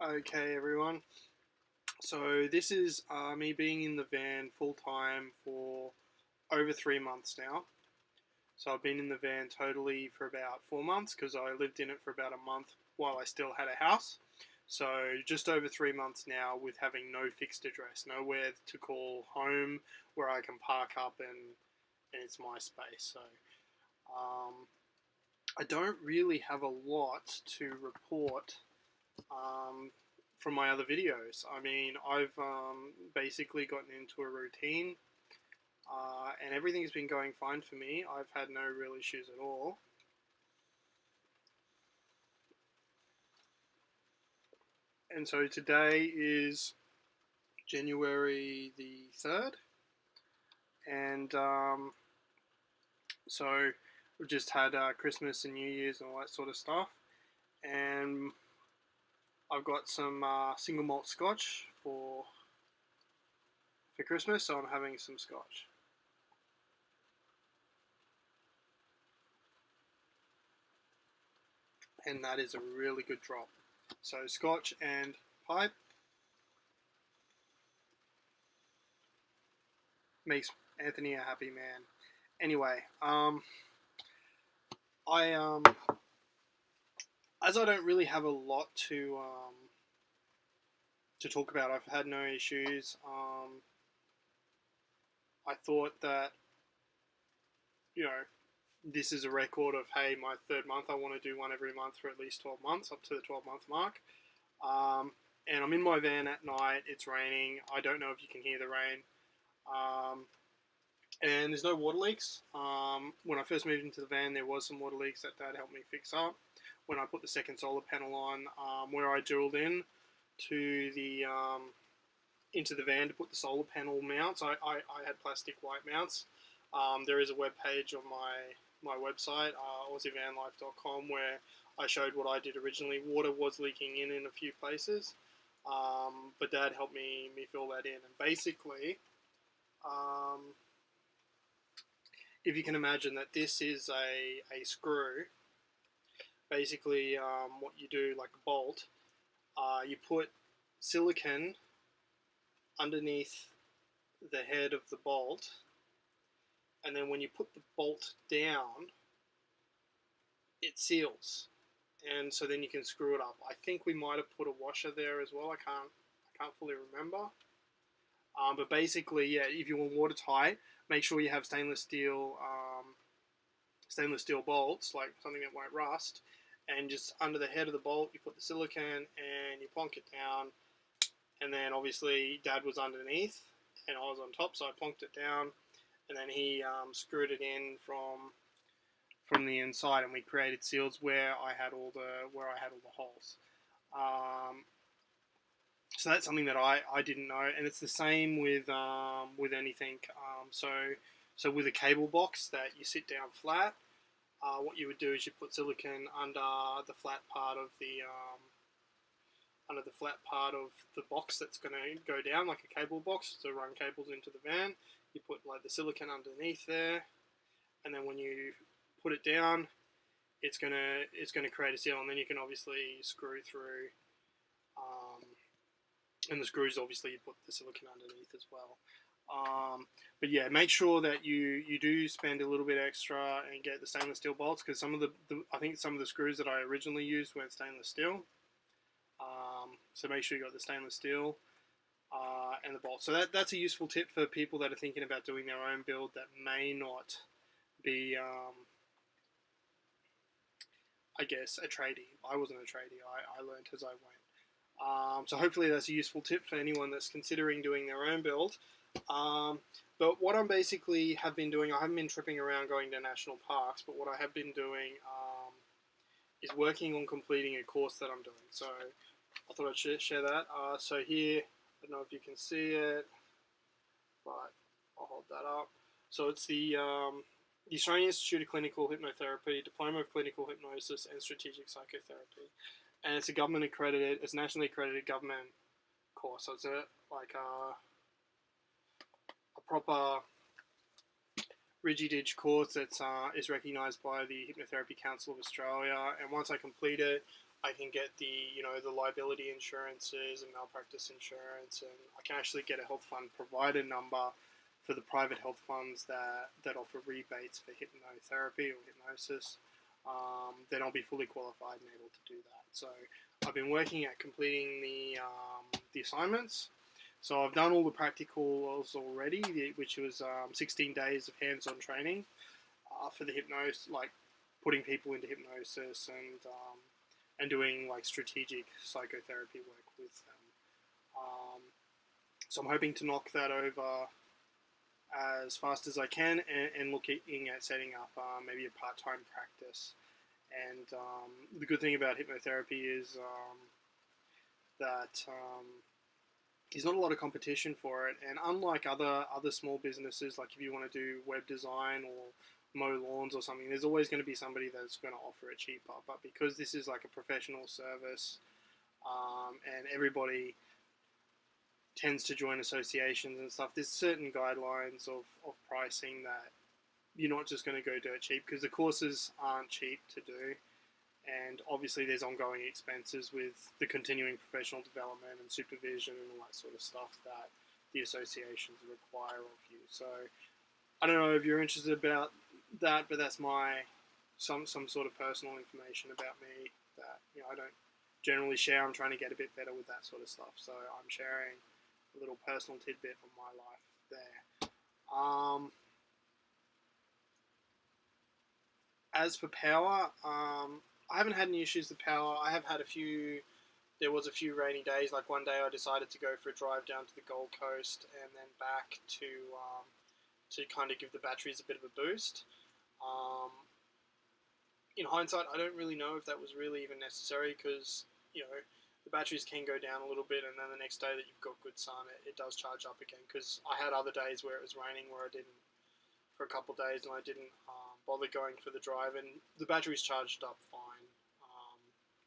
Okay, everyone. So this is me being in the van full time for over 3 months now. So I've been in the van totally for about 4 months because I lived in it for about a month while I still had a house. So just over 3 months now with having no fixed address, nowhere to call home where I can park up and it's my space. So um, I don't really have a lot to report um, from my other videos. I mean, I've basically gotten into a routine, and everything's been going fine for me. I've had no real issues at all. And so today is January the 3rd, and so we've just had Christmas and New Year's and all that sort of stuff. And I've got some single malt scotch for Christmas, so I'm having some scotch. And that is a really good drop. So scotch and pipe makes Anthony a happy man. Anyway, I as I don't really have a lot to talk about. I've had no issues. I thought that this is a record of, hey, my third month. I want to do one every month for at least 12 months, up to the 12-month mark. And I'm in my van at night. It's raining. I don't know if you can hear the rain. And there's no water leaks. When I first moved into the van, there was some water leaks that Dad helped me fix up. When I put the second solar panel on, where I drilled in to the into the van to put the solar panel mounts, I had plastic white mounts. There is a web page on my website, aussievanlife.com, where I showed what I did originally. Water was leaking in a few places, but Dad helped me fill that in. And basically, if you can imagine that this is a screw, basically what you do, like a bolt, you put silicone underneath the head of the bolt, and then when you put the bolt down, it seals, and so then you can screw it up. I think we might have put a washer there as well. I can't fully remember. But basically, yeah, if you want watertight, make sure you have stainless steel bolts, like something that won't rust. And just under the head of the bolt, you put the silicone and you plonk it down. And then obviously Dad was underneath and I was on top, so I plonked it down. And then he screwed it in from the inside, and we created seals where I had all the holes. So that's something that I didn't know, and it's the same with anything. So with a cable box that you sit down flat, what you would do is you put silicone under the flat part of the box that's going to go down, like a cable box to run cables into the van. You put like the silicone underneath there, and then when you put it down, it's gonna create a seal, and then you can obviously screw through. And the screws, obviously, you put the silicone underneath as well. But yeah, make sure that you do spend a little bit extra and get the stainless steel bolts, because I think some of the screws that I originally used weren't stainless steel. So make sure you got the stainless steel and the bolts. So that's a useful tip for people that are thinking about doing their own build that may not be, I guess, a tradie. I wasn't a tradie. I learned as I went. So hopefully that's a useful tip for anyone that's considering doing their own build. But what I basically have been doing, I haven't been tripping around going to national parks, but what I have been doing is working on completing a course that I'm doing. So I thought I'd share that. So here, I don't know if you can see it, but I'll hold that up. So it's the Australian Institute of Clinical Hypnotherapy, Diploma of Clinical Hypnosis and Strategic Psychotherapy. And it's it's nationally accredited government course. So it's a proper Rigiditch course that is recognised by the Hypnotherapy Council of Australia. And once I complete it, I can get the liability insurances and malpractice insurance, and I can actually get a health fund provider number for the private health funds that offer rebates for hypnotherapy or hypnosis. Then I'll be fully qualified and able to do that. So I've been working at completing the assignments. So I've done all the practicals already, which was 16 days of hands-on training for the hypnosis, like putting people into hypnosis and doing like strategic psychotherapy work with them. So I'm hoping to knock that over as fast as I can, and looking at setting up maybe a part-time practice. And the good thing about hypnotherapy is that there's not a lot of competition for it. And unlike other small businesses, like if you want to do web design or mow lawns or something, there's always going to be somebody that's going to offer it cheaper. But because this is like a professional service, and everybody tends to join associations and stuff, there's certain guidelines of pricing that you're not just going to go dirt cheap, because the courses aren't cheap to do, and obviously there's ongoing expenses with the continuing professional development and supervision and all that sort of stuff that the associations require of you. So I don't know if you're interested about that, but that's my some sort of personal information about me that I don't generally share. I'm trying to get a bit better with that sort of stuff, so I'm sharing a little personal tidbit of my life there. As for power, I haven't had any issues with power. I have had there was a few rainy days. Like one day I decided to go for a drive down to the Gold Coast and then back to kind of give the batteries a bit of a boost. In hindsight, I don't really know if that was really even necessary, because the batteries can go down a little bit, and then the next day that you've got good sun, it does charge up again. Because I had other days where it was raining, where I didn't for a couple of days, and I didn't bother going for the drive, and the batteries charged up fine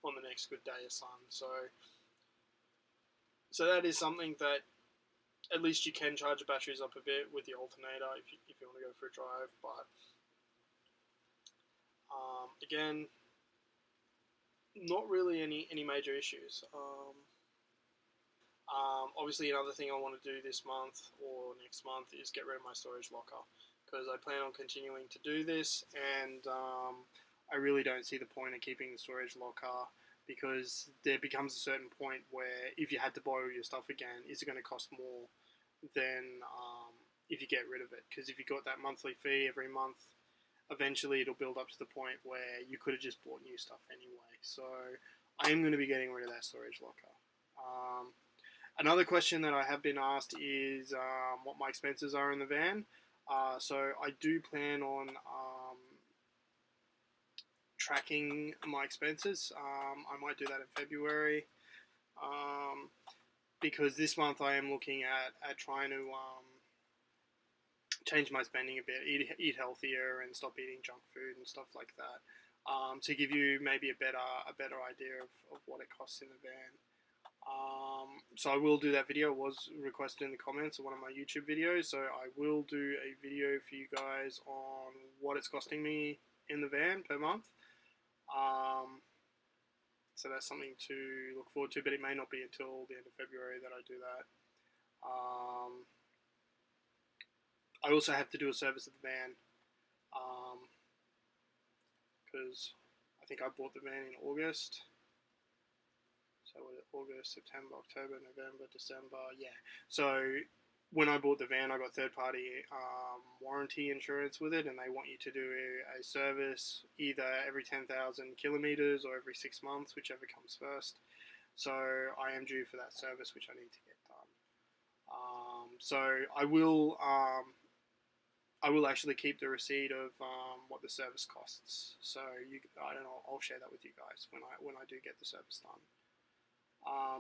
on the next good day of sun. So that is something that at least you can charge the batteries up a bit with the alternator if you want to go for a drive. But again, not really any major issues. Obviously, another thing I want to do this month or next month is get rid of my storage locker, because I plan on continuing to do this, and I really don't see the point of keeping the storage locker, because there becomes a certain point where if you had to borrow your stuff again, is it going to cost more than if you get rid of it? Because if you got that monthly fee every month, eventually it'll build up to the point where you could have just bought new stuff anyway. So I am going to be getting rid of that storage locker. Another question that I have been asked is what my expenses are in the van. So I do plan on tracking my expenses. I might do that in February, because this month I am looking at trying to change my spending a bit, eat healthier and stop eating junk food and stuff like that, to give you maybe a better idea of what it costs in the van. So I will do that video. It was requested in the comments of one of my YouTube videos, so I will do a video for you guys on what it's costing me in the van per month. So that's something to look forward to, but it may not be until the end of February that I do that. I also have to do a service of the van, because I think I bought the van in August. So August, September, October, November, December, yeah. So when I bought the van, I got third-party warranty insurance with it, and they want you to do a service either every 10,000 kilometers or every 6 months, whichever comes first. So I am due for that service, which I need to get done. So I will actually keep the receipt of what the service costs. So I don't know. I'll share that with you guys when I do get the service done.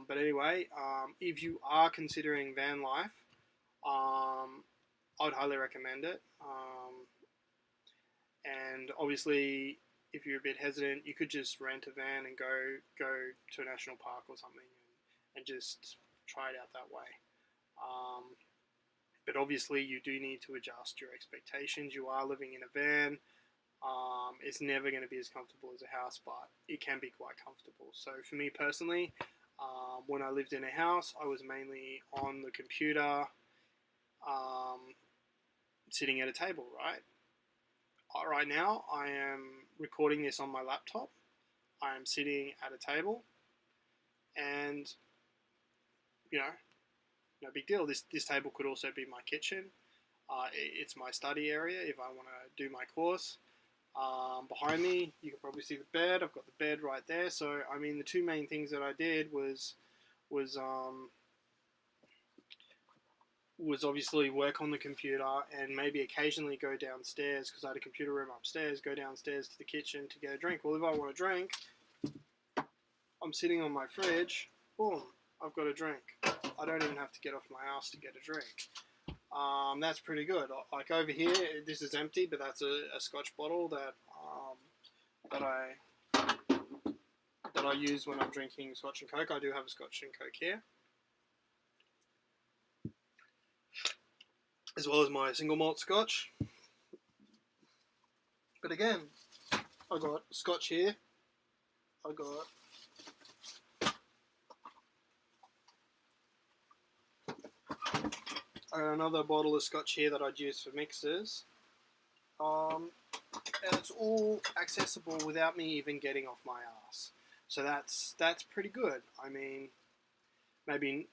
But anyway, if you are considering van life, I would highly recommend it. And obviously, if you're a bit hesitant, you could just rent a van and go to a national park or something and just try it out that way. But obviously, you do need to adjust your expectations. You are living in a van. It's never going to be as comfortable as a house, but it can be quite comfortable. So for me personally, when I lived in a house, I was mainly on the computer, sitting at a table, right? Right now, I am recording this on my laptop. I am sitting at a table, and no big deal. This table could also be my kitchen. It's my study area if I want to do my course. Behind me, you can probably see the bed. I've got the bed right there. So, I mean, the two main things that I did was obviously work on the computer and maybe occasionally go downstairs because I had a computer room upstairs. Go downstairs to the kitchen to get a drink. Well, if I want a drink, I'm sitting on my fridge. Boom, I've got a drink. I don't even have to get off my ass to get a drink. That's pretty good. Like over here, this is empty, but that's a Scotch bottle that I use when I'm drinking Scotch and Coke. I do have a Scotch and Coke here, as well as my single malt Scotch. But again, I got Scotch here. I got another bottle of Scotch here that I'd use for mixers. And it's all accessible without me even getting off my ass. So that's pretty good. I mean, maybe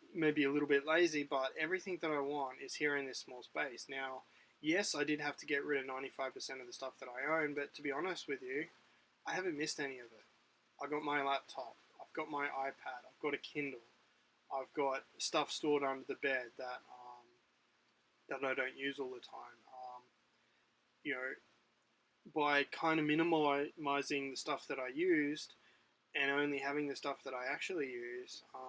a little bit lazy, but everything that I want is here in this small space. Now, yes, I did have to get rid of 95% of the stuff that I own, but to be honest with you, I haven't missed any of it. I've got my laptop, I've got my iPad, I've got a Kindle, I've got stuff stored under the bed that I don't use all the time. By kind of minimizing the stuff that I used and only having the stuff that I actually use, I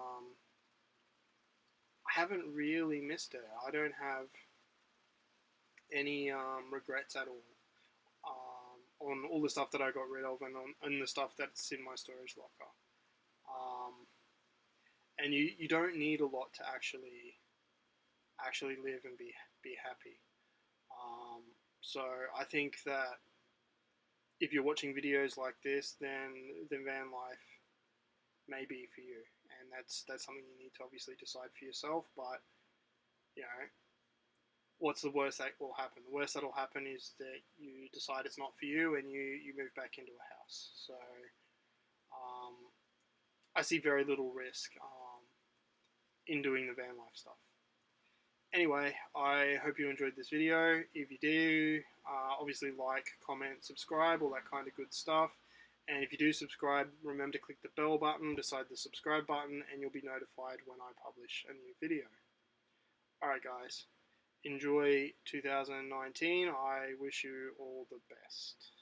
haven't really missed it. I don't have any regrets at all on all the stuff that I got rid of and the stuff that's in my storage locker. And you don't need a lot to actually live and be happy. So I think that if you're watching videos like this, then van life may be for you, and that's something you need to obviously decide for yourself. But what's the worst that will happen? The worst that'll happen is that you decide it's not for you, and you move back into a house. So I see very little risk in doing the van life stuff. Anyway, I hope you enjoyed this video. If you do, obviously like, comment, subscribe, all that kind of good stuff. And if you do subscribe, remember to click the bell button beside the subscribe button and you'll be notified when I publish a new video. Alright guys, enjoy 2019. I wish you all the best.